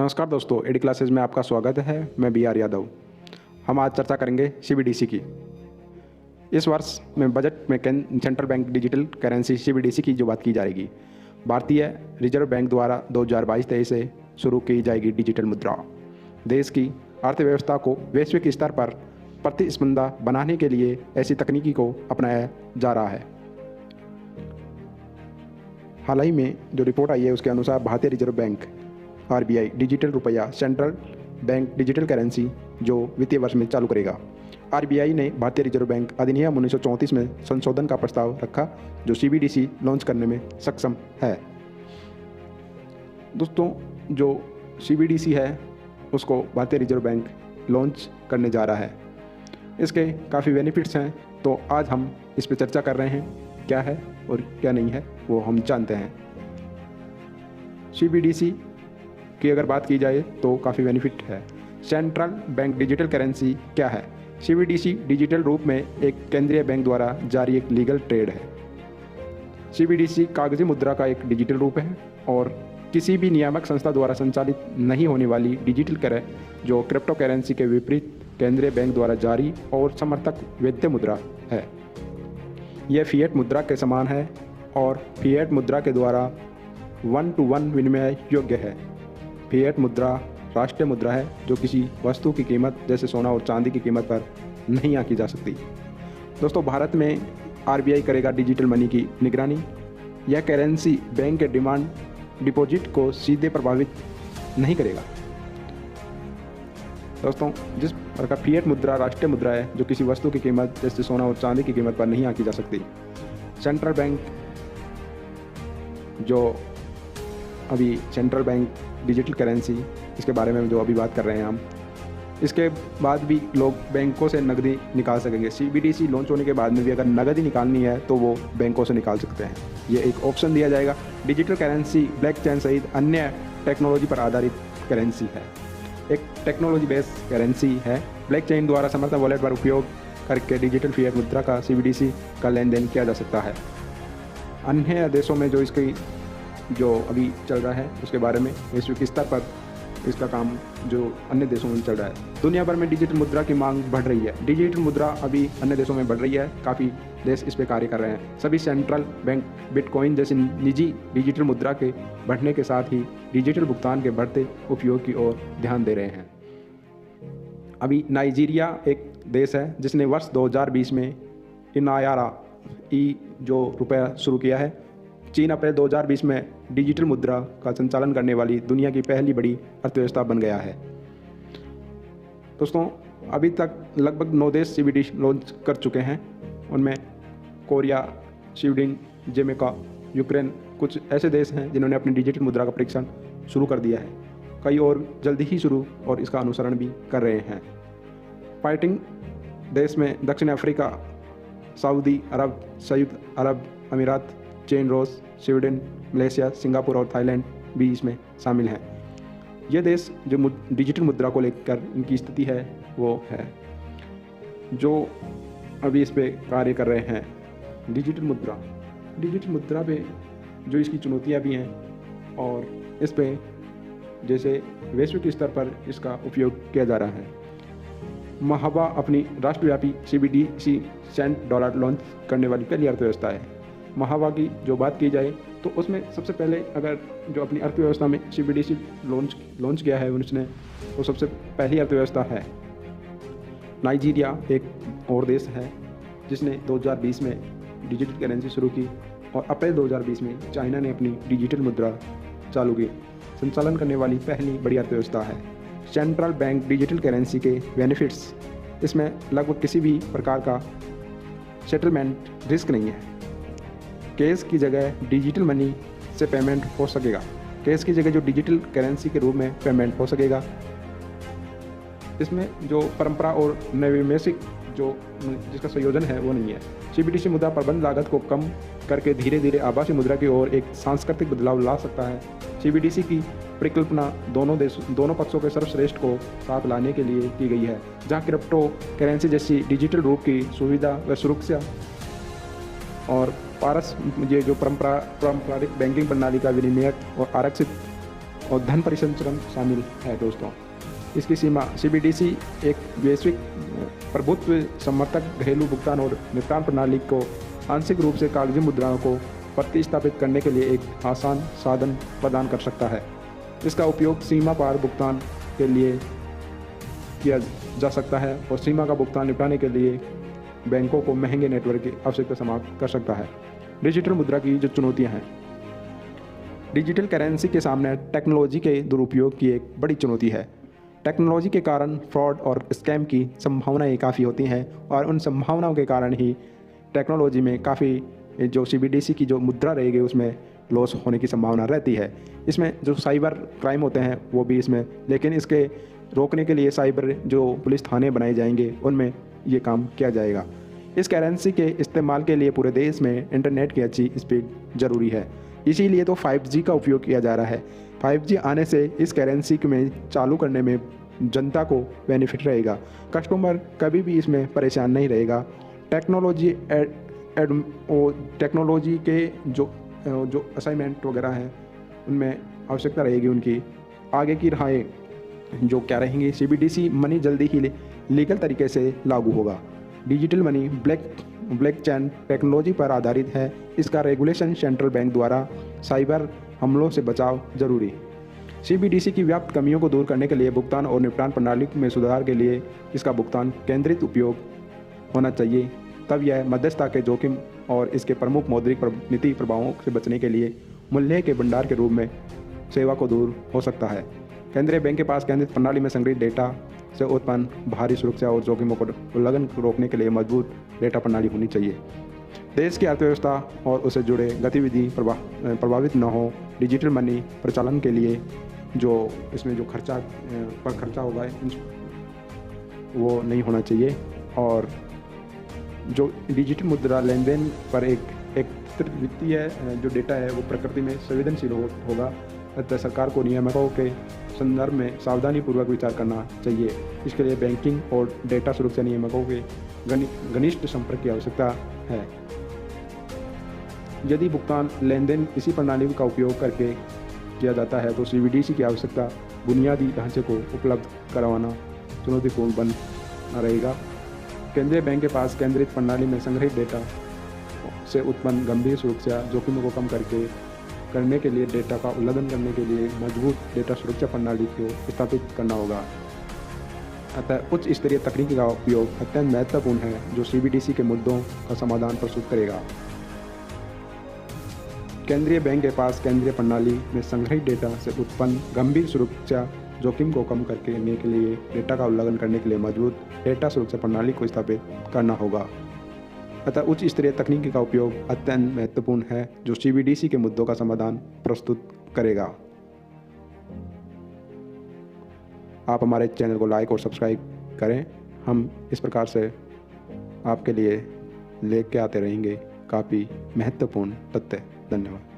नमस्कार दोस्तों, AD classes में आपका स्वागत है। मैं बी आर यादव। हम आज चर्चा करेंगे सीबीडीसी की। इस वर्ष में बजट में central bank digital currency CBDC की जो बात की जाएगी, भारतीय रिजर्व बैंक द्वारा 2022-23 से शुरू की जाएगी डिजिटल मुद्रा। देश की अर्थव्यवस्था को वैश्विक स्तर पर प्रतिस्पर्धा बनाने के लिए ऐसी तकनीकी को अपनाया जा रहा है। हाल ही में जो रिपोर्ट आई है उसके अनुसार भारतीय रिजर्व बैंक आरबीआई डिजिटल रुपया सेंट्रल बैंक डिजिटल करेंसी जो वित्तीय वर्ष में चालू करेगा। आरबीआई ने भारतीय रिजर्व बैंक अधिनियम 1934 में संशोधन का प्रस्ताव रखा जो सीबीडीसी लॉन्च करने में सक्षम है। दोस्तों, जो सीबीडीसी है उसको भारतीय रिजर्व बैंक लॉन्च करने जा रहा है। इसके काफ़ी बेनिफिट्स हैं, तो आज हम इस पर चर्चा कर रहे हैं। क्या है और क्या नहीं है वो हम जानते हैं। सीबीडीसी की अगर बात की जाए तो काफ़ी बेनिफिट है। सेंट्रल बैंक डिजिटल करेंसी क्या है? सीबीडीसी डिजिटल रूप में एक केंद्रीय बैंक द्वारा जारी एक लीगल ट्रेड है। सीबीडीसी कागजी मुद्रा का एक डिजिटल रूप है और किसी भी नियामक संस्था द्वारा संचालित नहीं होने वाली डिजिटल करे जो क्रिप्टो करेंसी के विपरीत केंद्रीय बैंक द्वारा जारी और समर्थक वैध मुद्रा है। यह फिएट मुद्रा के समान है और फिएट मुद्रा के द्वारा 1-to-1 विनिमय योग्य है। फिएट मुद्रा राष्ट्रीय मुद्रा है जो किसी वस्तु की कीमत जैसे सोना और चांदी की कीमत पर नहीं आंकी जा सकती। दोस्तों, भारत में आरबीआई करेगा डिजिटल मनी की निगरानी। यह करेंसी बैंक के डिमांड डिपॉजिट को सीधे प्रभावित नहीं करेगा। दोस्तों, जिस प्रकार फिएट मुद्रा राष्ट्रीय मुद्रा है जो किसी वस्तु की कीमत जैसे सोना और चांदी की कीमत पर नहीं आंकी जा सकती। सेंट्रल बैंक जो अभी सेंट्रल बैंक डिजिटल करेंसी इसके बारे में जो अभी बात कर रहे हैं हम, इसके बाद भी लोग बैंकों से नकदी निकाल सकेंगे। सीबीडीसी लॉन्च होने के बाद में भी अगर नकदी निकालनी है तो वो बैंकों से निकाल सकते हैं। ये एक ऑप्शन दिया जाएगा। डिजिटल करेंसी ब्लॉकचेन सहित अन्य टेक्नोलॉजी पर आधारित करेंसी है। एक टेक्नोलॉजी बेस्ड करेंसी है। ब्लॉकचेन द्वारा समर्थन वॉलेट पर उपयोग करके डिजिटल फिएट मुद्रा का सीबीडीसी का लेन देन किया जा सकता है। अन्य देशों में जो इसकी जो अभी चल रहा है उसके बारे में वैश्विक स्तर पर इसका काम जो अन्य देशों में चल रहा है। दुनिया भर में डिजिटल मुद्रा की मांग बढ़ रही है। डिजिटल मुद्रा अभी अन्य देशों में बढ़ रही है। काफ़ी देश इस पर कार्य कर रहे हैं। सभी सेंट्रल बैंक बिटकॉइन जैसी निजी डिजिटल मुद्रा के बढ़ने के साथ ही डिजिटल भुगतान के बढ़ते उपयोग की ओर ध्यान दे रहे हैं। अभी नाइजीरिया एक देश है जिसने वर्ष 2020 में इनायारा जो रुपया शुरू किया है। चीन अप्रैल 2020 में डिजिटल मुद्रा का संचालन करने वाली दुनिया की पहली बड़ी अर्थव्यवस्था बन गया है। दोस्तों, अभी तक लगभग 9 देश सीबीडीसी लॉन्च कर चुके हैं। उनमें कोरिया, स्वीडन, जमैका, यूक्रेन कुछ ऐसे देश हैं जिन्होंने अपनी डिजिटल मुद्रा का परीक्षण शुरू कर दिया है। कई और जल्दी ही शुरू और इसका अनुसरण भी कर रहे हैं। फाइटिंग देश में दक्षिण अफ्रीका, सऊदी अरब, संयुक्त अरब अमीरात, चीन, रूस, स्वीडन, मलेशिया, सिंगापुर और थाईलैंड भी इसमें शामिल हैं। ये देश जो डिजिटल मुद्रा को लेकर इनकी स्थिति है वो है जो अभी इस पे कार्य कर रहे हैं। डिजिटल मुद्रा पे जो इसकी चुनौतियां भी हैं और इस पे जैसे वैश्विक स्तर पर इसका उपयोग किया जा रहा है। महावा अपनी राष्ट्रव्यापी सीबीडीसी $100 लॉन्च करने वाली पहली अर्थव्यवस्था है। महावा की जो बात की जाए तो उसमें सबसे पहले अगर जो अपनी अर्थव्यवस्था में सीबीडीसी लॉन्च किया है उसने वो सबसे पहली अर्थव्यवस्था है। नाइजीरिया एक और देश है जिसने 2020 में डिजिटल करेंसी शुरू की और अप्रैल 2020 में चाइना ने अपनी डिजिटल मुद्रा चालू की। संचालन करने वाली पहली बड़ी अर्थव्यवस्था है। सेंट्रल बैंक डिजिटल करेंसी के बेनिफिट्स, इसमें लगभग किसी भी प्रकार का सेटलमेंट रिस्क नहीं है। कैश की जगह डिजिटल मनी से पेमेंट हो सकेगा। कैश की जगह जो डिजिटल करेंसी के रूप में पेमेंट हो सकेगा। इसमें जो परंपरा और नैमिषिक जो जिसका संयोजन है वो नहीं है। सीबीडीसी मुद्रा प्रबंध लागत को कम करके धीरे धीरे आभासी मुद्रा की ओर एक सांस्कृतिक बदलाव ला सकता है। सीबीडीसी की परिकल्पना दोनों पक्षों के सर्वश्रेष्ठ को साथ लाने के लिए की गई है, जहां क्रिप्टो करेंसी जैसी डिजिटल रूप की सुविधा व सुरक्षा और ये जो पारंपरिक बैंकिंग प्रणाली का विनिमय और आरक्षित और धन परिसंचरण शामिल है दोस्तों। इसकी सीमा CBDC एक वैश्विक प्रभुत्व समर्थक घरेलू भुगतान और निपटान प्रणाली को आंशिक रूप से कागजी मुद्राओं को प्रतिस्थापित करने के लिए एक आसान साधन प्रदान कर सकता है। इसका उपयोग सीमा पार भुगतान के लिए किया जा सकता है और सीमा का भुगतान निपटाने के लिए बैंकों को महंगे नेटवर्क की आवश्यकता समाप्त कर सकता है। डिजिटल मुद्रा की जो चुनौतियां हैं, डिजिटल करेंसी के सामने टेक्नोलॉजी के दुरुपयोग की एक बड़ी चुनौती है। टेक्नोलॉजी के कारण फ्रॉड और स्कैम की संभावनाएं काफ़ी होती हैं और उन संभावनाओं के कारण ही टेक्नोलॉजी में काफ़ी जो CBDC की जो मुद्रा रहेगी उसमें लॉस होने की संभावना रहती है। इसमें जो साइबर क्राइम होते हैं वो भी इसमें, लेकिन इसके रोकने के लिए साइबर जो पुलिस थाने बनाए जाएंगे उनमें ये काम किया जाएगा। इस करेंसी के इस्तेमाल के लिए पूरे देश में इंटरनेट की अच्छी स्पीड ज़रूरी है, इसीलिए तो 5G का उपयोग किया जा रहा है। 5G आने से इस करेंसी में चालू करने में जनता को बेनिफिट रहेगा, कस्टमर कभी भी इसमें परेशान नहीं रहेगा। टेक्नोलॉजी के जो असाइनमेंट वगैरह हैं उनमें आवश्यकता रहेगी उनकी। आगे की राहें जो क्या रहेंगी, CBDC मनी जल्दी ही लीगल तरीके से लागू होगा। डिजिटल मनी ब्लॉकचेन टेक्नोलॉजी पर आधारित है। इसका रेगुलेशन सेंट्रल बैंक द्वारा साइबर हमलों से बचाव जरूरी। CBDC की व्याप्त कमियों को दूर करने के लिए भुगतान और निपटान प्रणाली में सुधार के लिए इसका भुगतान केंद्रित उपयोग होना चाहिए, तब यह मध्यस्थता के जोखिम और इसके प्रमुख मौद्रिक नीति प्रभावों से बचने के लिए मूल्य के भंडार के रूप में सेवा को दूर हो सकता है। केंद्रीय बैंक के पास केंद्रित प्रणाली में संग्रहित डेटा से उत्पन्न भारी सुरक्षा और जोखिमों को उल्लंघन रोकने के लिए मजबूत डेटा प्रणाली होनी चाहिए। देश की अर्थव्यवस्था और उससे जुड़े गतिविधि प्रभावित न हो। डिजिटल मनी प्रचालन के लिए जो इसमें जो खर्चा होगा वो नहीं होना चाहिए और जो डिजिटल मुद्रा लेन देन पर एक वित्तीय जो डेटा है वो प्रकृति में संवेदनशील होगा। अतः सरकार को नियामकों के संदर्भ में सावधानीपूर्वक विचार करना चाहिए। इसके लिए बैंकिंग और डेटा सुरक्षा नियामकों के घनिष्ठ संपर्क की आवश्यकता है। यदि भुगतान लेन देन इसी प्रणाली का उपयोग करके किया जाता है तो CBDC की आवश्यकता बुनियादी ढांचे को उपलब्ध करवाना चुनौतीपूर्ण बन रहेगा। केंद्रीय बैंक के पास केंद्रित प्रणाली में संग्रहित डेटा से उत्पन्न गंभीर सुरक्षा जोखिमों को कम करने के लिए डेटा का उल्लंघन करने के लिए मजबूत डेटा सुरक्षा प्रणाली को स्थापित करना होगा। अतः उच्च स्तरीय तकनीकी का उपयोग अत्यंत महत्वपूर्ण है जो CBDC के मुद्दों का समाधान प्रस्तुत करेगा। केंद्रीय बैंक के पास केंद्रीय प्रणाली में संग्रहित डेटा से उत्पन्न गंभीर सुरक्षा जोखिम को कम करने के लिए डेटा का उल्लंघन करने के लिए मजबूत डेटा सुरक्षा प्रणाली को स्थापित करना होगा। अतः उच्च स्तरीय तकनीकी का उपयोग अत्यंत महत्वपूर्ण है जो CBDC के मुद्दों का समाधान प्रस्तुत करेगा। आप हमारे चैनल को लाइक और सब्सक्राइब करें। हम इस प्रकार से आपके लिए लेके आते रहेंगे काफ़ी महत्वपूर्ण तथ्य। धन्यवाद।